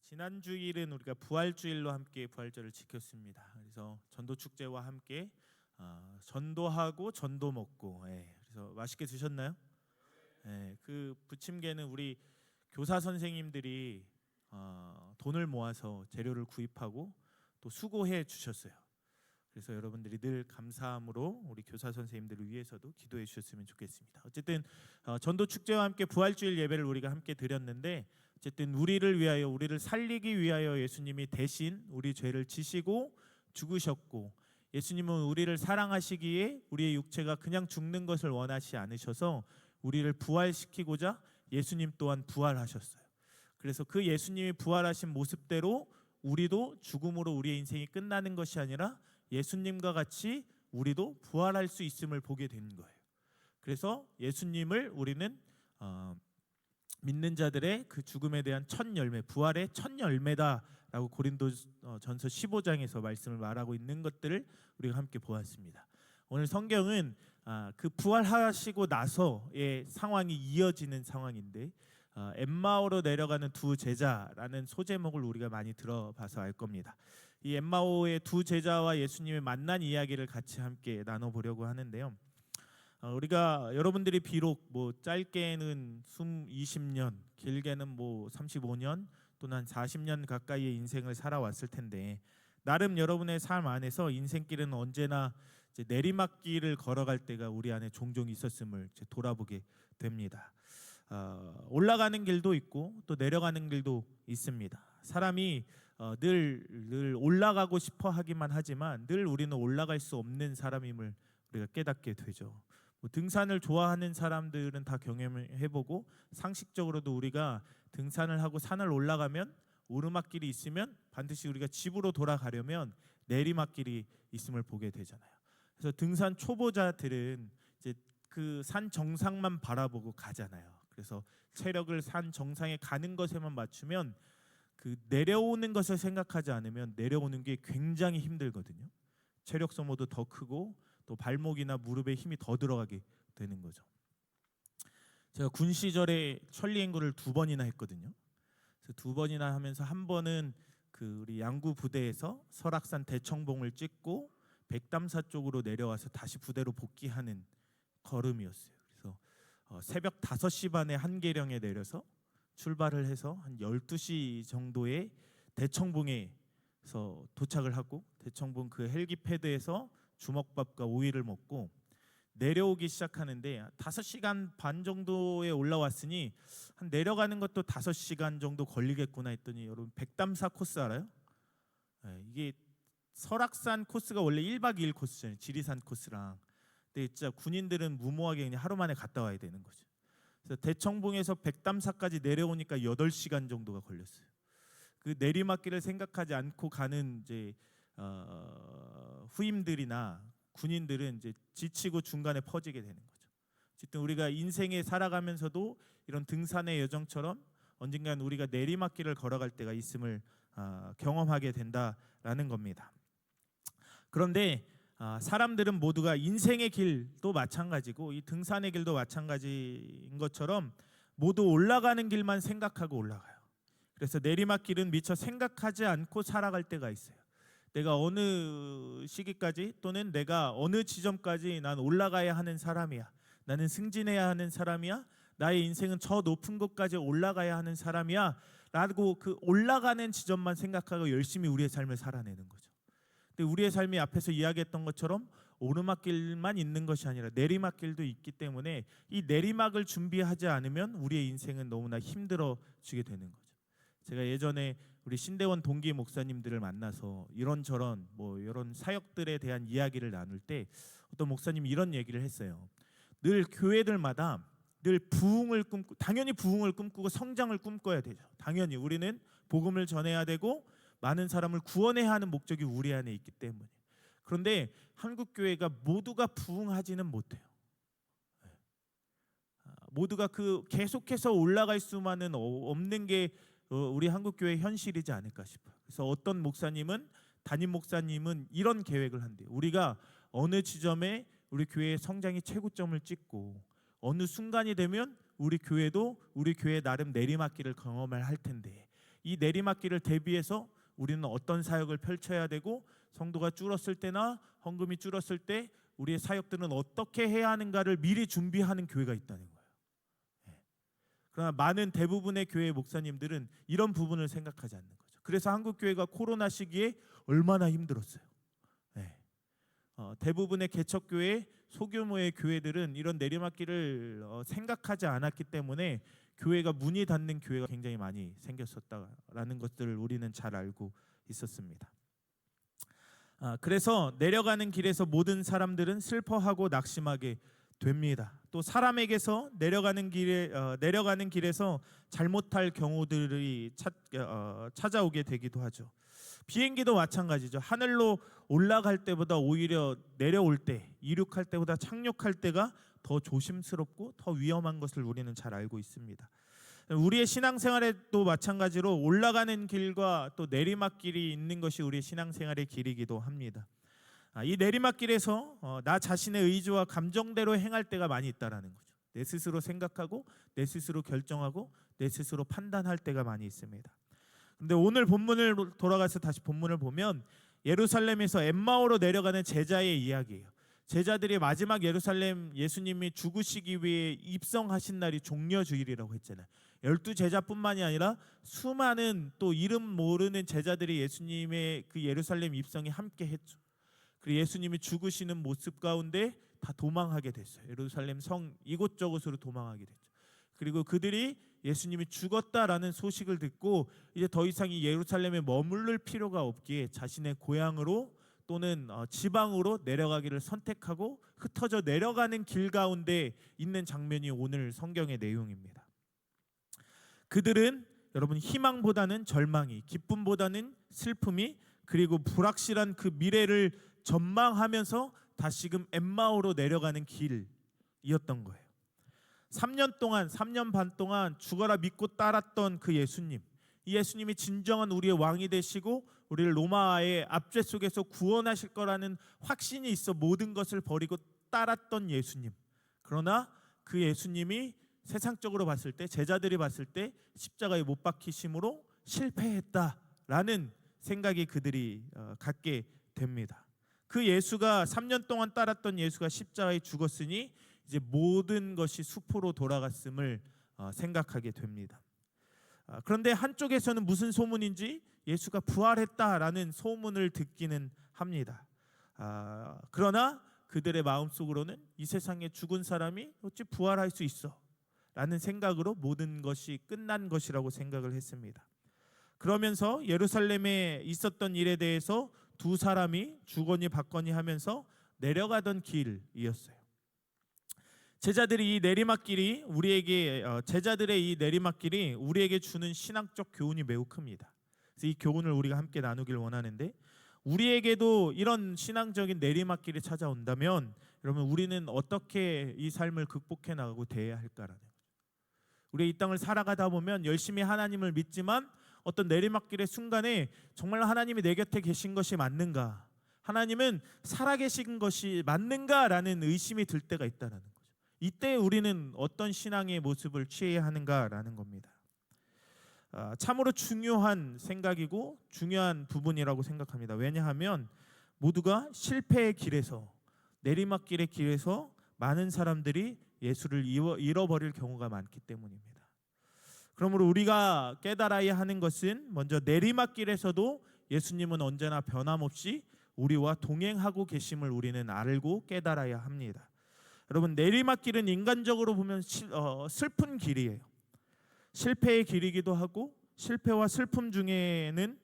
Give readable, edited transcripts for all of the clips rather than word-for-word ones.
지난 주일은 우리가 부활주일로 함께 부활절을 지켰습니다. 그래서 전도 축제와 함께 전도하고 전도 먹고, 그래서 맛있게 드셨나요? 그 부침개는 우리 교사 선생님들이 돈을 모아서 재료를 구입하고 또 수고해 주셨어요. 그래서 여러분들이 늘 감사함으로 우리 교사 선생님들을 위해서도 기도해 주셨으면 좋겠습니다. 어쨌든 전도 축제와 함께 부활주일 예배를 우리가 함께 드렸는데, 어쨌든 우리를 위하여, 우리를 살리기 위하여 예수님이 대신 우리 죄를 지시고 죽으셨고, 예수님은 우리를 사랑하시기에 우리의 육체가 그냥 죽는 것을 원하시 않으셔서 우리를 부활시키고자 예수님 또한 부활하셨어요. 그래서 그 예수님이 부활하신 모습대로 우리도 죽음으로 우리의 인생이 끝나는 것이 아니라 예수님과 같이 우리도 부활할 수 있음을 보게 된 거예요. 그래서 예수님을 우리는 믿는 자들의 그 죽음에 대한 첫 열매, 부활의 첫 열매다라고 고린도전서 15장에서 말씀을 말하고 있는 것들을 우리가 함께 보았습니다. 오늘 성경은 그 부활하시고 나서의 상황이 이어지는 상황인데, 엠마오로 내려가는 두 제자라는 소제목을 우리가 많이 들어봐서 알 겁니다. 이 엠마오의 두 제자와 예수님의 만난 이야기를 같이 함께 나눠보려고 하는데요. 우리가 여러분들이 비록 뭐 짧게는 20년, 길게는 뭐 35년 또는 40년 가까이의 인생을 살아왔을 텐데, 나름 여러분의 삶 안에서 인생길은 언제나 이제 내리막길을 걸어갈 때가 우리 안에 종종 있었음을 이제 돌아보게 됩니다. 올라가는 길도 있고 또 내려가는 길도 있습니다. 사람이 늘 올라가고 싶어 하기만 하지만 늘 우리는 올라갈 수 없는 사람임을 우리가 깨닫게 되죠. 등산을 좋아하는 사람들은 다 경험해보고, 상식적으로도 우리가 등산을 하고 산을 올라가면 오르막길이 있으면 반드시 우리가 집으로 돌아가려면 내리막길이 있음을 보게 되잖아요. 그래서 등산 초보자들은 이제 그 산 정상만 바라보고 가잖아요. 그래서 체력을 산 정상에 가는 것에만 맞추면 그 내려오는 것을 생각하지 않으면 내려오는 게 굉장히 힘들거든요. 체력 소모도 더 크고 또 발목이나 무릎에 힘이 더 들어가게 되는 거죠. 제가 군 시절에 천리행구를 2번이나 했거든요. 그래서 2번이나 하면서 한 번은 그 우리 양구 부대에서 설악산 대청봉을 찍고 백담사 쪽으로 내려와서 다시 부대로 복귀하는 걸음이었어요. 그래서 새벽 5시 반에 한계령에 내려서 출발을 해서 한 12시 정도에 대청봉에서 도착을 하고, 대청봉 그 헬기패드에서 주먹밥과 오이를 먹고 내려오기 시작하는데 5시간 반 정도에 올라왔으니 한 내려가는 것도 5시간 정도 걸리겠구나 했더니, 여러분 백담사 코스 알아요? 이게 설악산 코스가 원래 1박 2일 코스잖아요. 지리산 코스랑. 근데 진짜 군인들은 무모하게 그냥 하루 만에 갔다 와야 되는 거죠. 그래서 대청봉에서 백담사까지 내려오니까 8시간 정도가 걸렸어요. 그 내리막길을 생각하지 않고 가는 이제 후임들이나 군인들은 이제 지치고 중간에 퍼지게 되는 거죠. 어쨌든 우리가 인생에 살아가면서도 이런 등산의 여정처럼 언젠간 우리가 내리막길을 걸어갈 때가 있음을 경험하게 된다라는 겁니다. 그런데 사람들은 모두가 인생의 길도 마찬가지고 이 등산의 길도 마찬가지인 것처럼 모두 올라가는 길만 생각하고 올라가요. 그래서 내리막길은 미처 생각하지 않고 살아갈 때가 있어요. 내가 어느 시기까지 또는 내가 어느 지점까지 난 올라가야 하는 사람이야, 나는 승진해야 하는 사람이야, 나의 인생은 저 높은 곳까지 올라가야 하는 사람이야 라고 그 올라가는 지점만 생각하고 열심히 우리의 삶을 살아내는 거죠. 근데 우리의 삶이 앞에서 이야기했던 것처럼 오르막길만 있는 것이 아니라 내리막길도 있기 때문에 이 내리막을 준비하지 않으면 우리의 인생은 너무나 힘들어지게 되는 거죠. 제가 예전에 우리 신대원 동기 목사님들을 만나서 이런저런 이런 사역들에 대한 이야기를 나눌 때 어떤 목사님이 이런 얘기를 했어요. 늘 교회들마다 늘 부흥을 꿈꾸, 당연히 부흥을 꿈꾸고 성장을 꿈꿔야 되죠. 당연히 우리는 복음을 전해야 되고 많은 사람을 구원해야 하는 목적이 우리 안에 있기 때문에. 그런데 한국 교회가 모두가 부흥하지는 못해요. 모두가 그 계속해서 올라갈 수만은 없는 게 우리 한국 교회의 현실이지 않을까 싶어요. 그래서 어떤 목사님은, 담임 목사님은 이런 계획을 한대요. 우리가 어느 지점에 우리 교회의 성장이 최고점을 찍고 어느 순간이 되면 우리 교회도 우리 교회 나름 내리막길을 경험을 할 텐데, 이 내리막길을 대비해서 우리는 어떤 사역을 펼쳐야 되고, 성도가 줄었을 때나 헌금이 줄었을 때 우리의 사역들은 어떻게 해야 하는가를 미리 준비하는 교회가 있다는 거예요. 그러나 많은 대부분의 교회 목사님들은 이런 부분을 생각하지 않는 거죠. 그래서 한국 교회가 코로나 시기에 얼마나 힘들었어요. 대부분의 개척교회, 소규모의 교회들은 이런 내리막길을 생각하지 않았기 때문에 교회가 문이 닫는 교회가 굉장히 많이 생겼었다라는 것들을 우리는 잘 알고 있었습니다. 그래서 내려가는 길에서 모든 사람들은 슬퍼하고 낙심하게 됩니다. 또 사람에게서 내려가는 길에서 잘못할 경우들이 찾아오게 되기도 하죠. 비행기도 마찬가지죠. 하늘로 올라갈 때보다 오히려 내려올 때, 이륙할 때보다 착륙할 때가 더 조심스럽고 더 위험한 것을 우리는 잘 알고 있습니다. 우리의 신앙생활에도 마찬가지로 올라가는 길과 또 내리막길이 있는 것이 우리의 신앙생활의 길이기도 합니다. 이 내리막길에서 나 자신의 의지와 감정대로 행할 때가 많이 있다라는 거죠. 내 스스로 생각하고 내 스스로 결정하고 내 스스로 판단할 때가 많이 있습니다. 근데 오늘 본문을 돌아가서 다시 본문을 보면 예루살렘에서 엠마오로 내려가는 제자의 이야기예요. 제자들이 마지막 예루살렘 예수님이 죽으시기 위해 입성하신 날이 종려주일이라고 했잖아요. 12제자뿐만이 아니라 수많은 또 이름 모르는 제자들이 예수님의 그 예루살렘 입성에 함께 했죠. 그리고 예수님이 죽으시는 모습 가운데 다 도망하게 됐어요. 예루살렘 성 이곳저곳으로 도망하게 됐죠. 그리고 그들이 예수님이 죽었다라는 소식을 듣고 이제 더 이상 이 예루살렘에 머무를 필요가 없기에 자신의 고향으로 또는 지방으로 내려가기를 선택하고 흩어져 내려가는 길 가운데 있는 장면이 오늘 성경의 내용입니다. 그들은 여러분 희망보다는 절망이, 기쁨보다는 슬픔이, 그리고 불확실한 그 미래를 전망하면서 다시금 엠마오로 내려가는 길이었던 거예요. 3년 반 동안 죽어라 믿고 따랐던 그 예수님, 이 예수님이 진정한 우리의 왕이 되시고 우리를 로마의 압제 속에서 구원하실 거라는 확신이 있어 모든 것을 버리고 따랐던 예수님. 그러나 그 예수님이 세상적으로 봤을 때, 제자들이 봤을 때 십자가에 못 박히심으로 실패했다라는 생각이 그들이 갖게 됩니다. 그 예수가 3년 동안 따랐던 예수가 십자가에 죽었으니 이제 모든 것이 수포로 돌아갔음을 생각하게 됩니다. 그런데 한쪽에서는 무슨 소문인지 예수가 부활했다라는 소문을 듣기는 합니다. 그러나 그들의 마음속으로는 이 세상에 죽은 사람이 어찌 부활할 수 있어? 라는 생각으로 모든 것이 끝난 것이라고 생각을 했습니다. 그러면서 예루살렘에 있었던 일에 대해서 두 사람이 주거니 받거니 하면서 내려가던 길이었어요. 제자들의 이 내리막길이 우리에게 주는 신학적 교훈이 매우 큽니다. 그래서 이 교훈을 우리가 함께 나누길 원하는데, 우리에게도 이런 신앙적인 내리막길이 찾아온다면 여러분 우리는 어떻게 이 삶을 극복해 나가고 대해야 할까라는 거죠. 우리 이 땅을 살아가다 보면 열심히 하나님을 믿지만 어떤 내리막길의 순간에 정말 하나님이 내 곁에 계신 것이 맞는가, 하나님은 살아계신 것이 맞는가라는 의심이 들 때가 있다는 거죠. 이때 우리는 어떤 신앙의 모습을 취해야 하는가라는 겁니다. 참으로 중요한 생각이고 중요한 부분이라고 생각합니다. 왜냐하면 모두가 실패의 길에서, 내리막길의 길에서 많은 사람들이 예수를 잃어버릴 경우가 많기 때문입니다. 그러므로 우리가 깨달아야 하는 것은 먼저 내리막길에서도 예수님은 언제나 변함없이 우리와 동행하고 계심을 우리는 알고 깨달아야 합니다. 여러분, 내리막길은 인간적으로 보면 슬픈 길이에요. 실패의 길이기도 하고, 실패와 슬픔 중에는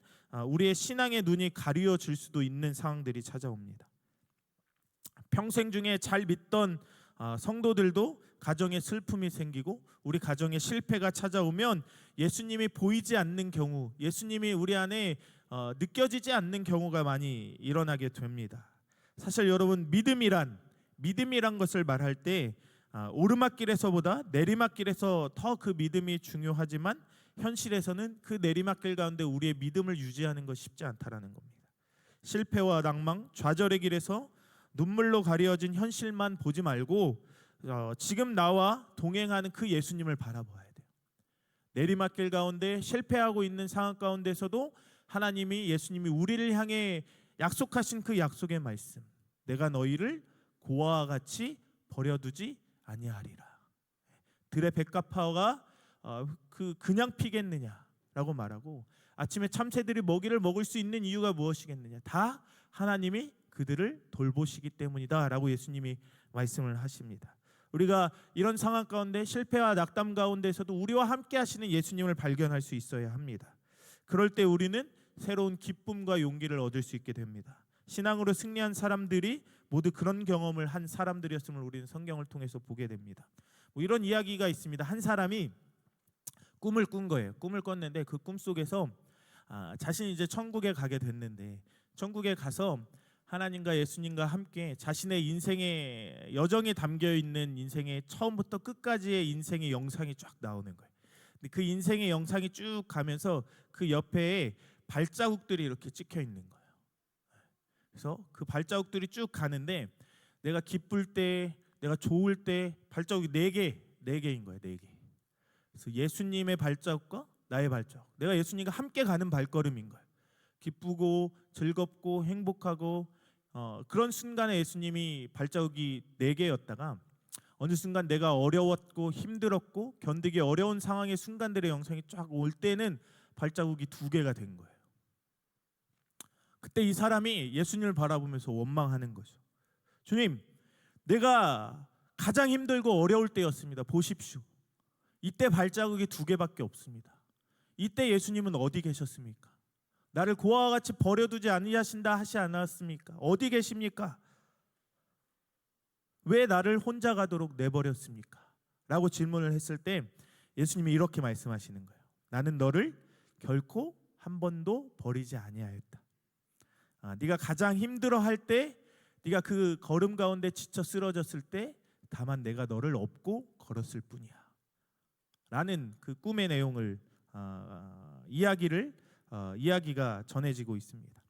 우리의 신앙의 눈이 가려질 수도 있는 상황들이 찾아옵니다. 평생 중에 잘 믿던 성도들도 가정에 슬픔이 생기고 우리 가정에 실패가 찾아오면 예수님이 보이지 않는 경우, 예수님이 우리 안에 느껴지지 않는 경우가 많이 일어나게 됩니다. 사실 여러분, 믿음이란 것을 말할 때 오르막길에서보다 내리막길에서 더 그 믿음이 중요하지만 현실에서는 그 내리막길 가운데 우리의 믿음을 유지하는 것이 쉽지 않다라는 겁니다. 실패와 낭망, 좌절의 길에서 눈물로 가려진 현실만 보지 말고 지금 나와 동행하는 그 예수님을 바라봐야 돼요. 내리막길 가운데 실패하고 있는 상황 가운데서도 하나님이, 예수님이 우리를 향해 약속하신 그 약속의 말씀, 내가 너희를 고아와 같이 버려두지 아니하리라. 들의 백합화가 그냥 피겠느냐라고 말하고, 아침에 참새들이 먹이를 먹을 수 있는 이유가 무엇이겠느냐, 다 하나님이 그들을 돌보시기 때문이다 라고 예수님이 말씀을 하십니다. 우리가 이런 상황 가운데, 실패와 낙담 가운데서도 우리와 함께 하시는 예수님을 발견할 수 있어야 합니다. 그럴 때 우리는 새로운 기쁨과 용기를 얻을 수 있게 됩니다. 신앙으로 승리한 사람들이 모두 그런 경험을 한 사람들이었음을 우리는 성경을 통해서 보게 됩니다. 이런 이야기가 있습니다. 한 사람이 꿈을 꾼 거예요. 꿈을 꿨는데 그 꿈 속에서 자신이 이제 천국에 가게 됐는데, 천국에 가서 하나님과 예수님과 함께 자신의 인생의 여정이 담겨 있는, 인생의 처음부터 끝까지의 인생의 영상이 쫙 나오는 거예요. 근데 그 인생의 영상이 쭉 가면서 그 옆에 발자국들이 이렇게 찍혀 있는 거예요. 그래서 그 발자국들이 쭉 가는데, 내가 기쁠 때, 내가 좋을 때 발자국이 네 개인 거예요. 4개. 그래서 예수님의 발자국과 나의 발자국, 내가 예수님과 함께 가는 발걸음인 거예요. 기쁘고 즐겁고 행복하고 그런 순간에 예수님이 발자국이 4개였다가 어느 순간 내가 어려웠고 힘들었고 견디기 어려운 상황의 순간들의 영상이 쫙 올 때는 발자국이 2개가 된 거예요. 그때 이 사람이 예수님을 바라보면서 원망하는 거죠. 주님, 내가 가장 힘들고 어려울 때였습니다. 보십시오. 이때 발자국이 2개밖에 없습니다. 이때 예수님은 어디 계셨습니까? 나를 고아와 같이 버려두지 아니하신다 하지 않았습니까? 어디 계십니까? 왜 나를 혼자 가도록 내버렸습니까? 라고 질문을 했을 때 예수님이 이렇게 말씀하시는 거예요. 나는 너를 결코 한 번도 버리지 아니하였다. 네가 가장 힘들어할 때, 네가 그 걸음 가운데 지쳐 쓰러졌을 때 다만 내가 너를 업고 걸었을 뿐이야 라는 그 꿈의 내용을 이야기가 전해지고 있습니다.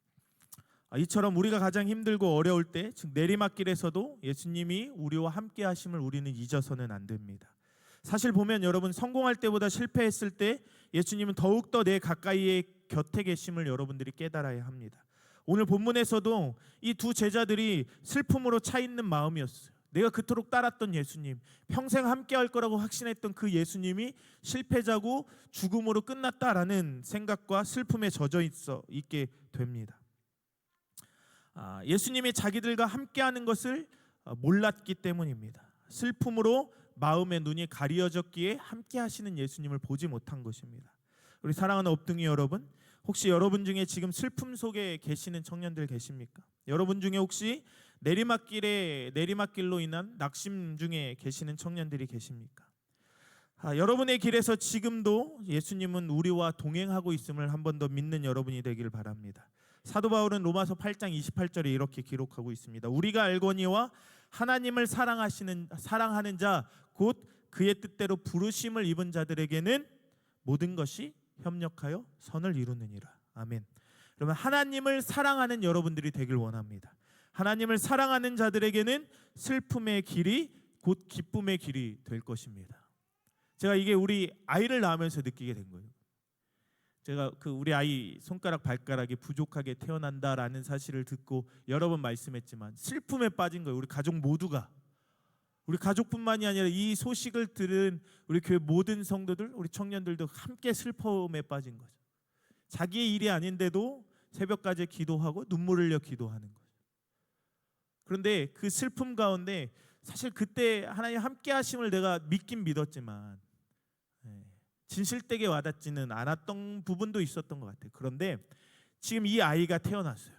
이처럼 우리가 가장 힘들고 어려울 때, 즉 내리막길에서도 예수님이 우리와 함께 하심을 우리는 잊어서는 안 됩니다. 사실 보면 여러분, 성공할 때보다 실패했을 때 예수님은 더욱더 내 가까이에 곁에 계심을 여러분들이 깨달아야 합니다. 오늘 본문에서도 이 2 제자들이 슬픔으로 차 있는 마음이었어요. 내가 그토록 따랐던 예수님, 평생 함께 할 거라고 확신했던 그 예수님이 실패자고 죽음으로 끝났다라는 생각과 슬픔에 젖어 있게 됩니다. 예수님이 자기들과 함께하는 것을 몰랐기 때문입니다. 슬픔으로 마음의 눈이 가려졌기에 함께하시는 예수님을 보지 못한 것입니다. 우리 사랑하는 업둥이 여러분, 혹시 여러분 중에 지금 슬픔 속에 계시는 청년들 계십니까? 여러분 중에 혹시 내리막길로 인한 낙심 중에 계시는 청년들이 계십니까? 여러분의 길에서 지금도 예수님은 우리와 동행하고 있음을 한 번 더 믿는 여러분이 되길 바랍니다. 사도 바울은 로마서 8장 28절에 이렇게 기록하고 있습니다. 우리가 알거니와 하나님을 사랑하는 자 곧 그의 뜻대로 부르심을 입은 자들에게는 모든 것이 협력하여 선을 이루느니라. 아멘. 그러면 하나님을 사랑하는 여러분들이 되길 원합니다. 하나님을 사랑하는 자들에게는 슬픔의 길이 곧 기쁨의 길이 될 것입니다. 제가 이게 우리 아이를 낳으면서 느끼게 된 거예요. 제가 우리 아이 손가락 발가락이 부족하게 태어난다라는 사실을 듣고 여러 번 말씀했지만 슬픔에 빠진 거예요. 우리 가족 모두가. 우리 가족뿐만이 아니라 이 소식을 들은 우리 교회 모든 성도들, 우리 청년들도 함께 슬픔에 빠진 거죠. 자기의 일이 아닌데도 새벽까지 기도하고 눈물 흘려 기도하는 거죠. 그런데 그 슬픔 가운데 사실 그때 하나님 함께 하심을 내가 믿긴 믿었지만 진실되게 와닿지는 않았던 부분도 있었던 것 같아요. 그런데 지금 이 아이가 태어났어요.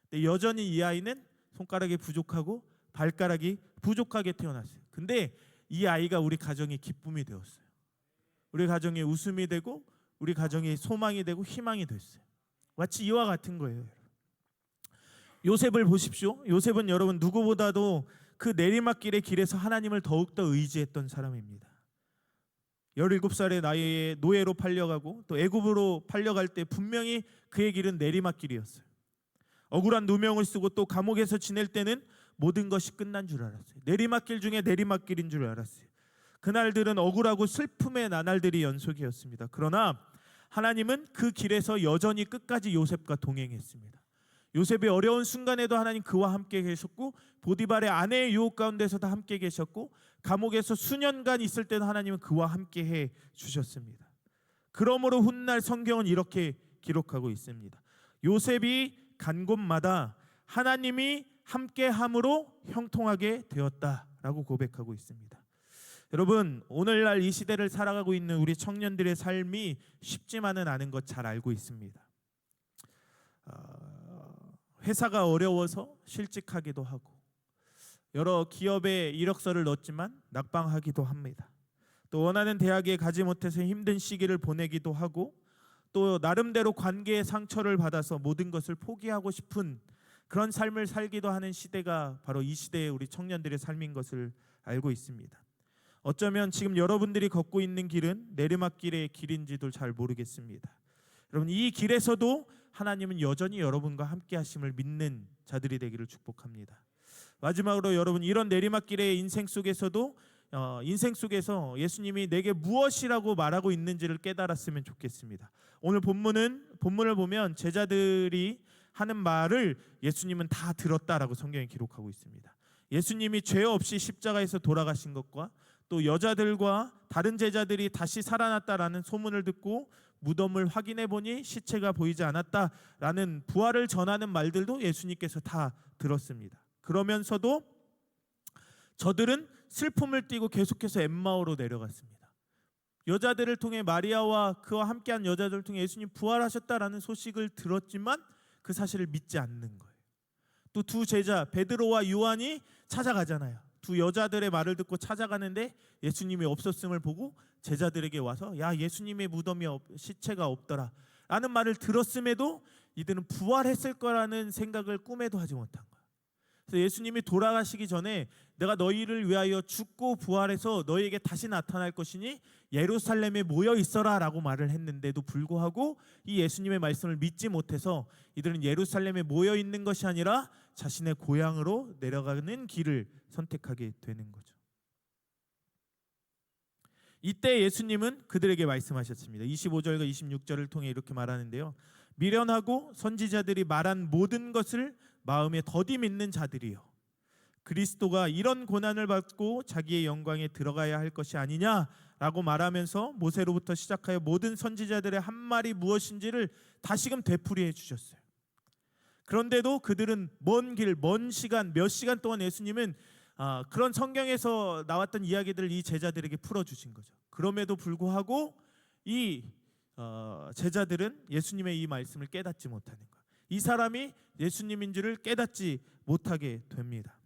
근데 여전히 이 아이는 손가락이 부족하고 발가락이 부족하게 태어났어요. 근데 이 아이가 우리 가정의 기쁨이 되었어요. 우리 가정의 웃음이 되고 우리 가정의 소망이 되고 희망이 됐어요. 마치 이와 같은 거예요. 요셉을 보십시오. 요셉은 여러분 누구보다도 그 내리막길의 길에서 하나님을 더욱더 의지했던 사람입니다. 17살의 나이에 노예로 팔려가고 또 애굽으로 팔려갈 때 분명히 그의 길은 내리막길이었어요. 억울한 누명을 쓰고 또 감옥에서 지낼 때는 모든 것이 끝난 줄 알았어요. 내리막길 중에 내리막길인 줄 알았어요. 그날들은 억울하고 슬픔의 나날들이 연속이었습니다. 그러나 하나님은 그 길에서 여전히 끝까지 요셉과 동행했습니다. 요셉의 어려운 순간에도 하나님 그와 함께 계셨고, 보디발의 아내의 유혹 가운데서도 함께 계셨고, 감옥에서 수년간 있을 때도 하나님은 그와 함께 해 주셨습니다. 그러므로 훗날 성경은 이렇게 기록하고 있습니다. 요셉이 간 곳마다 하나님이 함께함으로 형통하게 되었다라고 고백하고 있습니다. 여러분, 오늘날 이 시대를 살아가고 있는 우리 청년들의 삶이 쉽지만은 않은 것 잘 알고 있습니다. 회사가 어려워서 실직하기도 하고, 여러 기업에 이력서를 넣었지만 낙방하기도 합니다. 또 원하는 대학에 가지 못해서 힘든 시기를 보내기도 하고, 또 나름대로 관계의 상처를 받아서 모든 것을 포기하고 싶은 그런 삶을 살기도 하는 시대가 바로 이 시대의 우리 청년들의 삶인 것을 알고 있습니다. 어쩌면 지금 여러분들이 걷고 있는 길은 내리막길의 길인지도 잘 모르겠습니다. 여러분, 이 길에서도 하나님은 여전히 여러분과 함께 하심을 믿는 자들이 되기를 축복합니다. 마지막으로 여러분, 이런 내리막길의 인생 속에서도 인생 속에서 예수님이 내게 무엇이라고 말하고 있는지를 깨달았으면 좋겠습니다. 오늘 본문을 보면 제자들이 하는 말을 예수님은 다 들었다라고 성경에 기록하고 있습니다. 예수님이 죄 없이 십자가에서 돌아가신 것과 또 여자들과 다른 제자들이 다시 살아났다라는 소문을 듣고 무덤을 확인해 보니 시체가 보이지 않았다라는 부활을 전하는 말들도 예수님께서 다 들었습니다. 그러면서도 저들은 슬픔을 띠고 계속해서 엠마오로 내려갔습니다. 여자들을 통해 마리아와 그와 함께한 여자들을 통해 예수님 부활하셨다라는 소식을 들었지만 그 사실을 믿지 않는 거예요. 또 두 제자 베드로와 요한이 찾아가잖아요. 두 여자들의 말을 듣고 찾아가는데 예수님이 없었음을 보고 제자들에게 와서 야, 예수님의 무덤이 시체가 없더라 라는 말을 들었음에도 이들은 부활했을 거라는 생각을 꿈에도 하지 못한 거예요. 그래서 예수님이 돌아가시기 전에 내가 너희를 위하여 죽고 부활해서 너희에게 다시 나타날 것이니 예루살렘에 모여 있어라 라고 말을 했는데도 불구하고 이 예수님의 말씀을 믿지 못해서 이들은 예루살렘에 모여 있는 것이 아니라 자신의 고향으로 내려가는 길을 선택하게 되는 거죠. 이때 예수님은 그들에게 말씀하셨습니다. 25절과 26절을 통해 이렇게 말하는데요. 미련하고 선지자들이 말한 모든 것을 마음에 더디 믿는 자들이요, 그리스도가 이런 고난을 받고 자기의 영광에 들어가야 할 것이 아니냐라고 말하면서 모세로부터 시작하여 모든 선지자들의 한 말이 무엇인지를 다시금 되풀이해 주셨어요. 그런데도 그들은 먼 길, 먼 시간, 몇 시간 동안 예수님은 그런 성경에서 나왔던 이야기들을 이 제자들에게 풀어주신 거죠. 그럼에도 불구하고 이 제자들은 예수님의 이 말씀을 깨닫지 못하는 거예요. 이 사람이 예수님인 줄을 깨닫지 못하게 됩니다.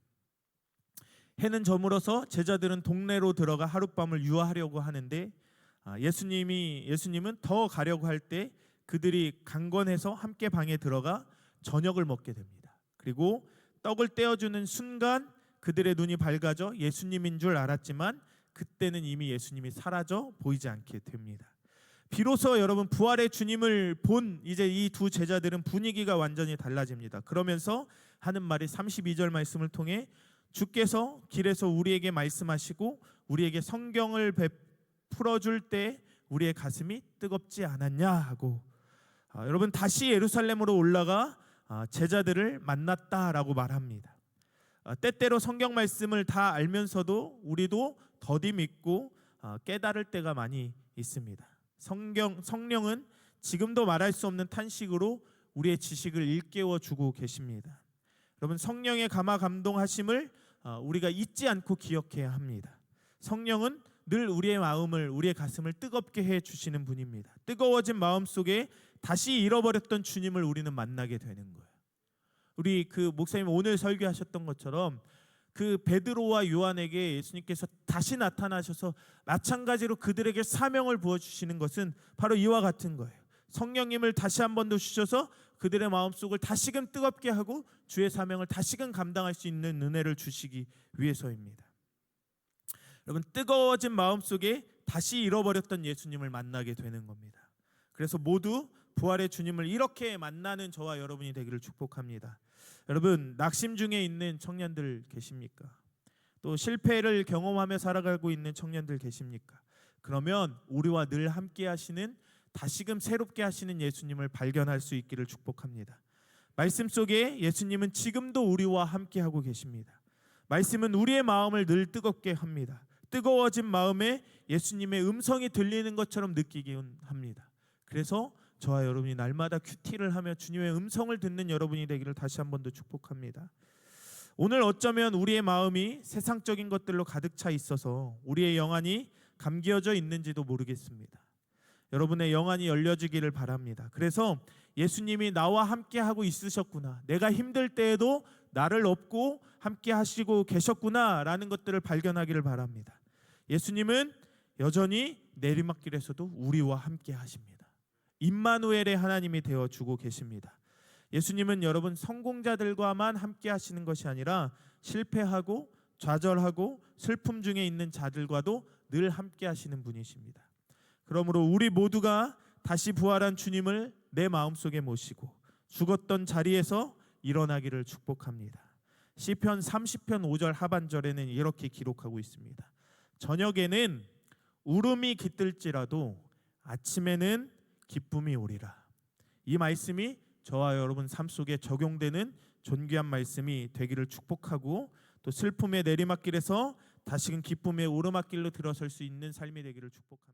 해는 저물어서 제자들은 동네로 들어가 하룻밤을 유하려고 하는데 예수님은 더 가려고 할 때 그들이 강권해서 함께 방에 들어가 저녁을 먹게 됩니다. 그리고 떡을 떼어주는 순간 그들의 눈이 밝아져 예수님인 줄 알았지만 그때는 이미 예수님이 사라져 보이지 않게 됩니다. 비로소 여러분, 부활의 주님을 본 이제 이 두 제자들은 분위기가 완전히 달라집니다. 그러면서 하는 말이 32절 말씀을 통해 주께서 길에서 우리에게 말씀하시고 우리에게 성경을 풀어줄 때 우리의 가슴이 뜨겁지 않았냐 하고 여러분, 다시 예루살렘으로 올라가 제자들을 만났다라고 말합니다. 때때로 성경 말씀을 다 알면서도 우리도 더디 믿고 깨달을 때가 많이 있습니다. 성령은 지금도 말할 수 없는 탄식으로 우리의 지식을 일깨워 주고 계십니다. 여러분, 성령의 감화 감동하심을 우리가 잊지 않고 기억해야 합니다. 성령은 늘 우리의 마음을, 우리의 가슴을 뜨겁게 해 주시는 분입니다. 뜨거워진 마음 속에 다시 잃어버렸던 주님을 우리는 만나게 되는 거예요. 우리 그 목사님 오늘 설교하셨던 것처럼 그 베드로와 요한에게 예수님께서 다시 나타나셔서 마찬가지로 그들에게 사명을 부어주시는 것은 바로 이와 같은 거예요. 성령님을 다시 한 번 더 주셔서 그들의 마음속을 다시금 뜨겁게 하고 주의 사명을 다시금 감당할 수 있는 은혜를 주시기 위해서입니다. 여러분, 뜨거워진 마음속에 다시 잃어버렸던 예수님을 만나게 되는 겁니다. 그래서 모두 부활의 주님을 이렇게 만나는 저와 여러분이 되기를 축복합니다. 여러분, 낙심 중에 있는 청년들 계십니까? 또 실패를 경험하며 살아가고 있는 청년들 계십니까? 그러면 우리와 늘 함께 하시는, 다시금 새롭게 하시는 예수님을 발견할 수 있기를 축복합니다. 말씀 속에 예수님은 지금도 우리와 함께 하고 계십니다. 말씀은 우리의 마음을 늘 뜨겁게 합니다. 뜨거워진 마음에 예수님의 음성이 들리는 것처럼 느끼긴 합니다. 그래서 저와 여러분이 날마다 큐티를 하며 주님의 음성을 듣는 여러분이 되기를 다시 한 번 더 축복합니다. 오늘 어쩌면 우리의 마음이 세상적인 것들로 가득 차 있어서 우리의 영안이 감기어져 있는지도 모르겠습니다. 여러분의 영안이 열려지기를 바랍니다. 그래서 예수님이 나와 함께 하고 있으셨구나, 내가 힘들 때에도 나를 업고 함께 하시고 계셨구나 라는 것들을 발견하기를 바랍니다. 예수님은 여전히 내리막길에서도 우리와 함께 하십니다. 임마누엘의 하나님이 되어주고 계십니다. 예수님은 여러분 성공자들과만 함께 하시는 것이 아니라 실패하고 좌절하고 슬픔 중에 있는 자들과도 늘 함께 하시는 분이십니다. 그러므로 우리 모두가 다시 부활한 주님을 내 마음속에 모시고 죽었던 자리에서 일어나기를 축복합니다. 시편 30편 5절 하반절에는 이렇게 기록하고 있습니다. 저녁에는 울음이 깃들지라도 아침에는 기쁨이 오리라. 이 말씀이 저와 여러분 삶 속에 적용되는 존귀한 말씀이 되기를 축복하고, 또 슬픔의 내리막길에서 다시금 기쁨의 오르막길로 들어설 수 있는 삶이 되기를 축복합니다.